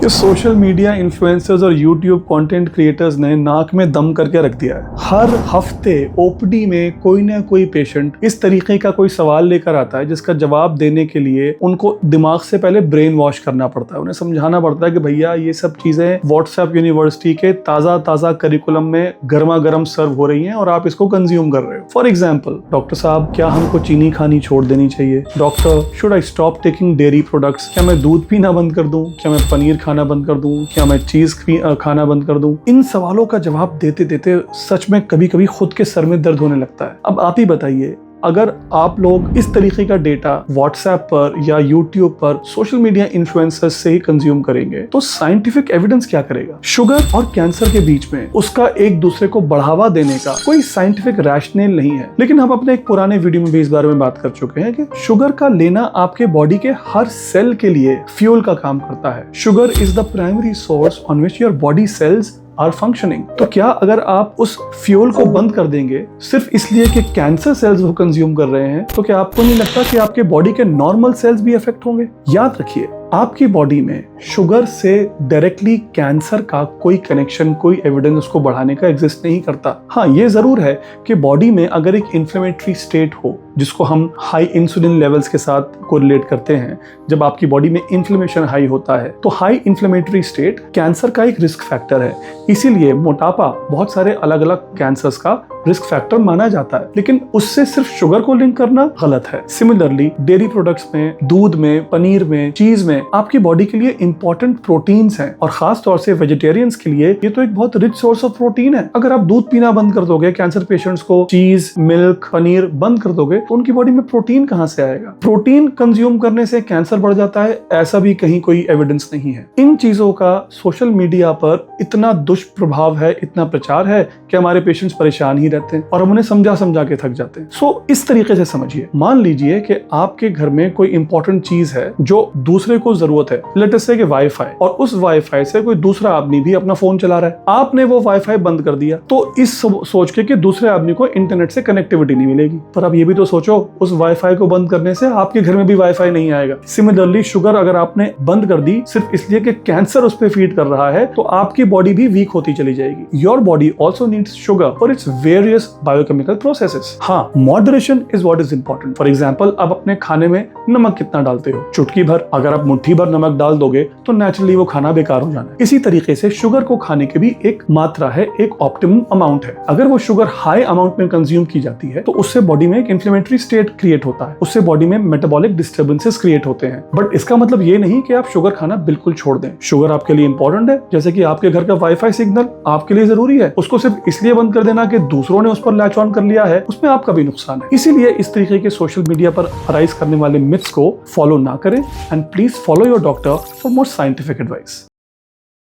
कि social media influencers और YouTube content creators ने नाक में दम करके रख दिया है। हर हफ्ते ओपीडी में कोई ना कोई पेशेंट इस तरीके का कोई सवाल लेकर आता है जिसका जवाब देने के लिए उनको दिमाग से पहले ब्रेन वॉश करना पड़ता है। उन्हें समझाना पड़ता है कि भैया ये सब चीजें व्हाट्सएप यूनिवर्सिटी के ताजा करिकुलम में गर्मा गर्म सर्व हो रही हैं और आप इसको कंज्यूम कर रहे हो। फॉर एग्जाम्पल, डॉक्टर साहब क्या हमको चीनी खानी छोड़ देनी चाहिए? Doctor, should I stop taking dairy products? क्या मैं दूध पीना बंद कर दूं? क्या मैं पनीर खाना बंद कर दूं? क्या मैं चीज खाना बंद कर दूं? इन सवालों का जवाब देते देते सच में कभी कभी खुद के सर में दर्द होने लगता है। अब आप ही बताइए, अगर आप लोग इस तरीके का डेटा व्हाट्सएप पर या यूट्यूब पर सोशल मीडिया इन्फ्लुएंसर्स से ही कंज्यूम करेंगे तो साइंटिफिक एविडेंस क्या करेगा? शुगर और कैंसर के बीच में उसका एक दूसरे को बढ़ावा देने का कोई साइंटिफिक रैशनल नहीं है। लेकिन हम अपने एक पुराने वीडियो में भी इस बारे में बात कर चुके हैं कि शुगर का लेना आपके बॉडी के हर सेल के लिए फ्यूल का काम करता है। Sugar is the primary source on which your body cells are functioning. तो क्या अगर आप उस फ्यूल को बंद कर देंगे सिर्फ इसलिए कि कैंसर सेल्स वो कंज्यूम कर रहे हैं, तो क्या आपको नहीं लगता कि आपके बॉडी के नॉर्मल सेल्स भी अफेक्ट होंगे? याद रखिए, आपकी बॉडी में शुगर से डायरेक्टली कैंसर का कोई कनेक्शन, कोई एविडेंस उसको बढ़ाने का एग्जिस्ट नहीं करता। हाँ, ये जरूर है कि बॉडी में अगर एक इन्फ्लेमेटरी स्टेट हो जिसको हम हाई इंसुलिन लेवल्स के साथ कोरिलेट करते हैं, जब आपकी बॉडी में इन्फ्लेमेशन हाई होता है तो हाई इन्फ्लेमेटरी स्टेट कैंसर का एक रिस्क फैक्टर है। इसीलिए मोटापा बहुत सारे अलग अलग कैंसर्स का रिस्क फैक्टर माना जाता है, लेकिन उससे सिर्फ शुगर को लिंक करना गलत है। सिमिलरली डेयरी प्रोडक्ट्स में, दूध में, पनीर में, चीज में आपकी बॉडी के लिए इंपॉर्टेंट प्रोटीन्स हैं और खास तौर से वेजिटेरियंस के लिए ये तो एक बहुत रिच सोर्स ऑफ प्रोटीन है। अगर आप दूध पीना बंद कर दोगे, कैंसर पेशेंट्स को चीज, मिल्क, पनीर बंद कर दोगे तो उनकी बॉडी में प्रोटीन कहां से आएगा? प्रोटीन कंज्यूम करने से कैंसर बढ़ जाता है, ऐसा भी कहीं कोई एविडेंस नहीं है। इन चीजों का सोशल मीडिया पर इतना दुष्प्रभाव है, इतना प्रचार है कि हमारे पेशेंट्स परेशान ही रहते हैं और हम उन्हें समझा के थक जाते हैं। सो इस तरीके से समझिए, मान लीजिए कि आपके घर में कोई इंपॉर्टेंट चीज है जो दूसरे को जरूरत है, लेट अस से कि वाईफाई, और उस वाईफाई से कोई दूसरा आदमी भी अपना फोन चला रहा है। आपने वो वाईफाई बंद कर दिया तो इस सोच के कि दूसरे आदमी को इंटरनेट से कनेक्टिविटी नहीं मिलेगी। पर अब ये भी तो सोचो, उस वाईफाई को बंद करने से आपके घर में भी वाईफाई नहीं आएगा। सिमिलरली शुगर अगर आपने बंद कर दी सिर्फ इसलिए कि कैंसर उस पर फीड कर रहा है तो आपकी बॉडी भी वीक होती चली जाएगी। Your body also needs sugar for its various biochemical processes. हाँ, moderation is what is important. For example, आप अपने खाने में नमक कितना डालते हो? चुटकी भर। अगर आप मुट्ठी भर नमक डाल दोगे तो नेचुरली वो खाना बेकार हो जाना है। इसी तरीके से शुगर को खाने की भी एक मात्रा है, एक ऑप्टिमम अमाउंट है। अगर वो शुगर हाई अमाउंट में कंज्यूम की जाती है तो उससे बॉडी में एक इन्फ्लेमेटरी स्टेट क्रिएट होता है, उससे बॉडी में मेटाबॉलिक डिस्टर्बेंसेस क्रिएट होते हैं। बट इसका मतलब ये नहीं कि आप शुगर खाना बिल्कुल छोड़ दें। शुगर आपके लिए इंपॉर्टेंट है, जैसे कि आपके घर का वाईफाई सिग्नल आपके लिए जरूरी है। उसको सिर्फ इसलिए बंद कर देना कि दूसरों ने उस पर लैच ऑन कर लिया है, उसमें आपका भी नुकसान है। इसीलिए इस तरीके के सोशल मीडिया पर अराइज करने वाले मिथ्स को फॉलो ना करें and please follow your doctor for more scientific advice.